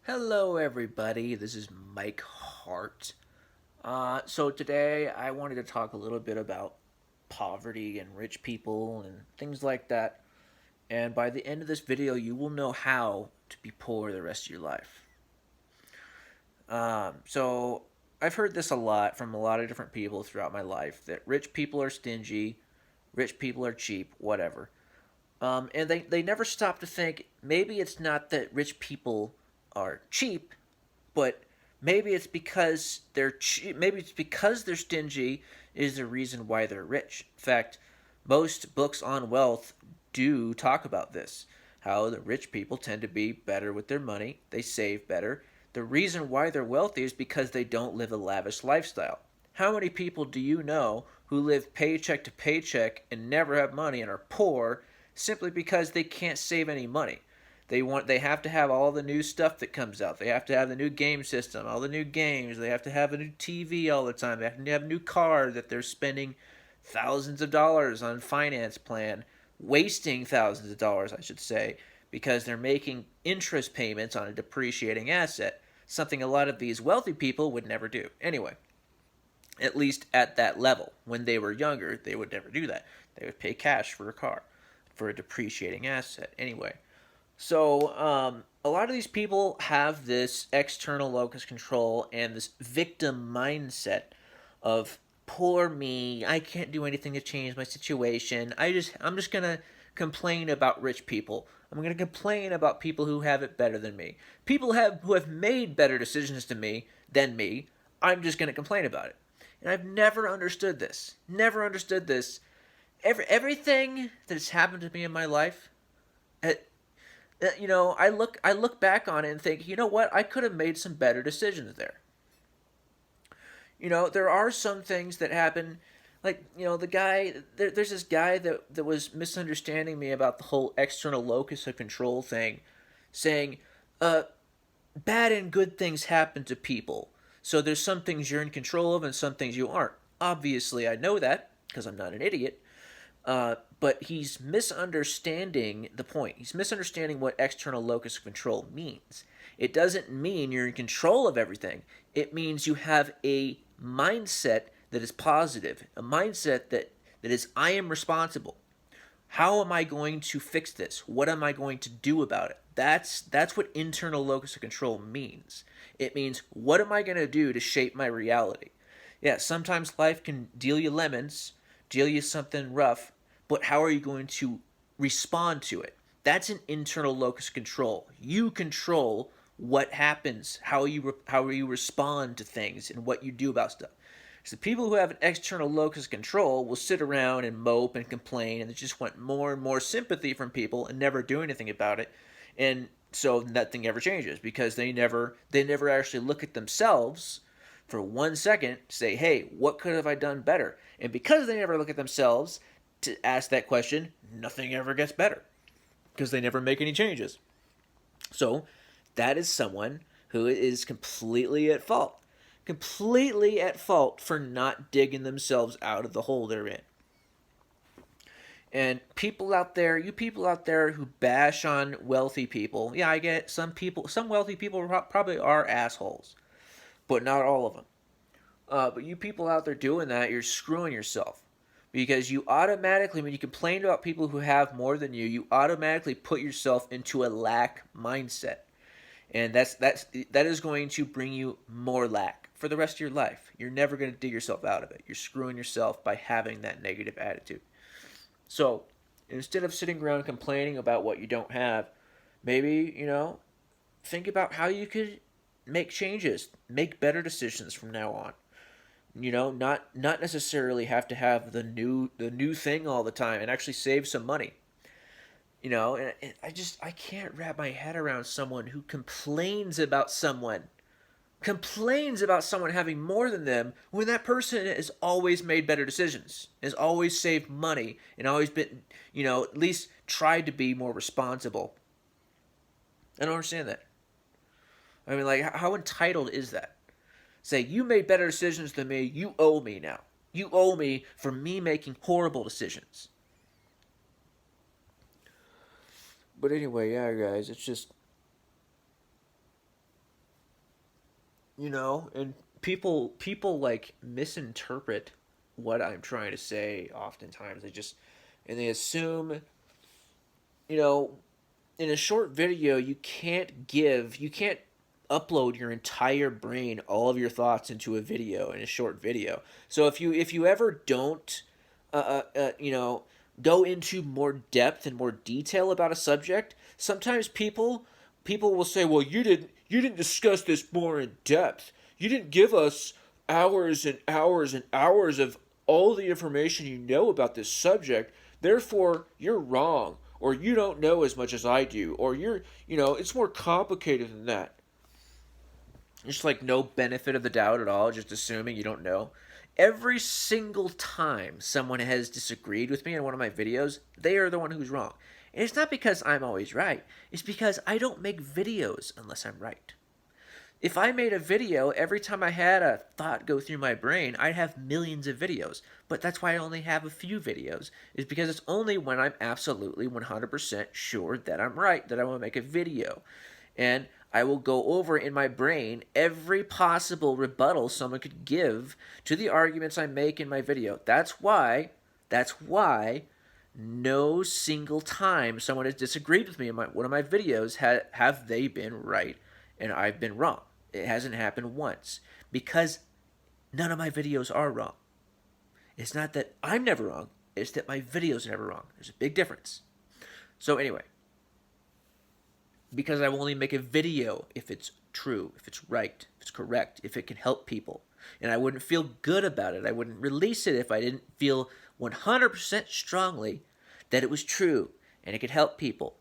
Hello, everybody. This is Mike Hart. So today I wanted to talk a little bit about poverty and rich people and things like that. And by the end of this video, you will know how to be poor the rest of your life. So I've heard this a lot from a lot of different people throughout my life that rich people are stingy, rich people are cheap, whatever. And they never stop to think maybe it's not that rich people are cheap, but maybe it's because maybe it's because they're stingy is the reason why they're rich. In fact, most books on wealth do talk about this. How the rich people tend to be better with their money, they save better. The reason why they're wealthy is because they don't live a lavish lifestyle. How many people do you know who live paycheck to paycheck and never have money and are poor simply because they can't save any money? They have to have all the new stuff that comes out. They have to have the new game system, all the new games. They have to have a new TV all the time. They have to have a new car that they're spending thousands of dollars on finance plan, wasting thousands of dollars, I should say, because they're making interest payments on a depreciating asset, something a lot of these wealthy people would never do. Anyway, at least at that level. When they were younger, they would never do that. They would pay cash for a car, for a depreciating asset. Anyway, so a lot of these people have this external locus control and this victim mindset of poor me. I can't do anything to change my situation. I'm just gonna complain about rich people. I'm gonna complain about people who have it better than me. Who have made better decisions than me. I'm just gonna complain about it. And I've never understood this. Never understood this. Everything that has happened to me in my life, I look back on it and think, you know what, I could have made some better decisions there. There are some things that happen, like there's this guy that was misunderstanding me about the whole external locus of control thing, saying, uh, bad and good things happen to people. So there's some things you're in control of and some things you aren't. Obviously, I know that because I'm not an idiot. But he's misunderstanding the point. He's misunderstanding what external locus of control means. It doesn't mean you're in control of everything. It means you have a mindset that is positive, a mindset that is, I am responsible. How am I going to fix this? What am I going to do about it? That's what internal locus of control means. It means, what am I going to do to shape my reality? Yeah, sometimes life can deal you lemons, deal you something rough, but how are you going to respond to it? That's an internal locus of control. You control what happens, how you respond to things, and what you do about stuff. So people who have an external locus of control will sit around and mope and complain, and they just want more and more sympathy from people and never do anything about it. And so nothing ever changes because they never actually look at themselves for 1 second, say, hey, what could have I done better? And because they never look at themselves to ask that question, nothing ever gets better because they never make any changes. So that is someone who is completely at fault for not digging themselves out of the hole they're in. And you people out there who bash on wealthy people, yeah, I get it. Some wealthy people probably are assholes, but not all of them. But you people out there doing that, you're screwing yourself. Because you automatically, when you complain about people who have more than you automatically put yourself into a lack mindset. And that is going to bring you more lack for the rest of your life. You're never going to dig yourself out of it. You're screwing yourself by having that negative attitude. So instead of sitting around complaining about what you don't have, maybe, think about how you could make changes, make better decisions from now on. Not necessarily have to have the new thing all the time and actually save some money. And I can't wrap my head around someone who complains about someone having more than them when that person has always made better decisions, has always saved money, and always been, at least tried to be more responsible. I don't understand that. I mean, like, how entitled is that? Say, you made better decisions than me, you owe me now. You owe me for me making horrible decisions. But anyway, yeah, guys, it's just and people like misinterpret what I'm trying to say oftentimes. They assume, you know, in a short video you can't upload your entire brain, all of your thoughts into a video in a short video. So if you ever don't you know, go into more depth and more detail about a subject, sometimes people will say, well, you didn't discuss this more in depth. You didn't give us hours and hours and hours of all the information you know about this subject. Therefore, you're wrong, or you don't know as much as I do, or it's more complicated than that. Just like no benefit of the doubt at all, just assuming you don't know. Every single time someone has disagreed with me in one of my videos, they are the one who's wrong. And it's not because I'm always right, it's because I don't make videos unless I'm right. If I made a video every time I had a thought go through my brain, I'd have millions of videos. But that's why I only have a few videos, is because it's only when I'm absolutely 100% sure that I'm right that I want to make a video. And I will go over in my brain every possible rebuttal someone could give to the arguments I make in my video. That's why no single time someone has disagreed with me in one of my videos have they been right and I've been wrong. It hasn't happened once because none of my videos are wrong. It's not that I'm never wrong, it's that my videos are never wrong. There's a big difference. So anyway, because I will only make a video if it's true, if it's right, if it's correct, if it can help people. And I wouldn't feel good about it. I wouldn't release it if I didn't feel 100% strongly that it was true and it could help people.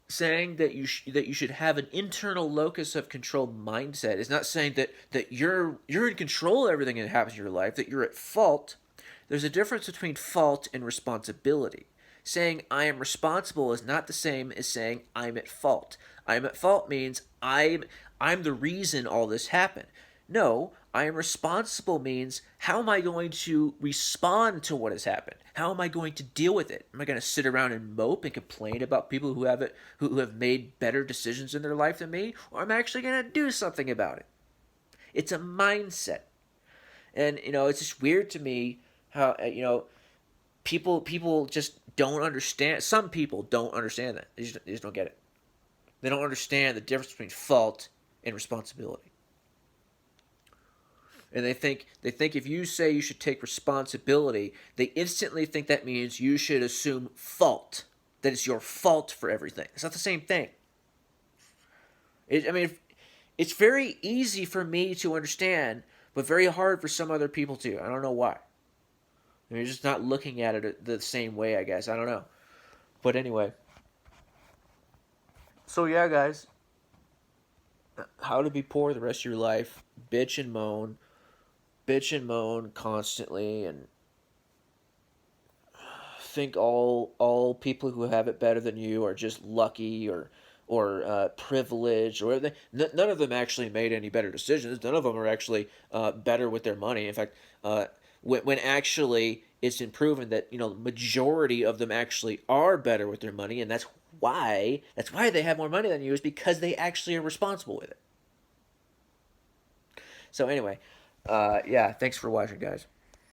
Saying that you should have an internal locus of control mindset is not saying that you're in control of everything that happens in your life, that you're at fault. There's a difference between fault and responsibility. Saying I am responsible is not the same as saying I'm at fault. I'm at fault means I'm the reason all this happened. No, I am responsible means how am I going to respond to what has happened? How am I going to deal with it? Am I going to sit around and mope and complain about people who have made better decisions in their life than me, or am I actually going to do something about it? It's a mindset. And it's just weird to me how people just don't understand. Some people don't understand that. They just don't get it. They don't understand the difference between fault and responsibility. And they think if you say you should take responsibility, they instantly think that means you should assume fault. That it's your fault for everything. It's not the same thing. It's very easy for me to understand, but very hard for some other people to. I don't know why. You're just not looking at it the same way, I guess. I don't know. But anyway. So yeah, guys. How to be poor the rest of your life. Bitch and moan constantly, and think all people who have it better than you are just lucky or privileged or whatever. None of them actually made any better decisions. None of them are actually better with their money. In fact, when actually it's been proven that majority of them actually are better with their money, and that's why they have more money than you, is because they actually are responsible with it. So anyway, yeah, thanks for watching, guys.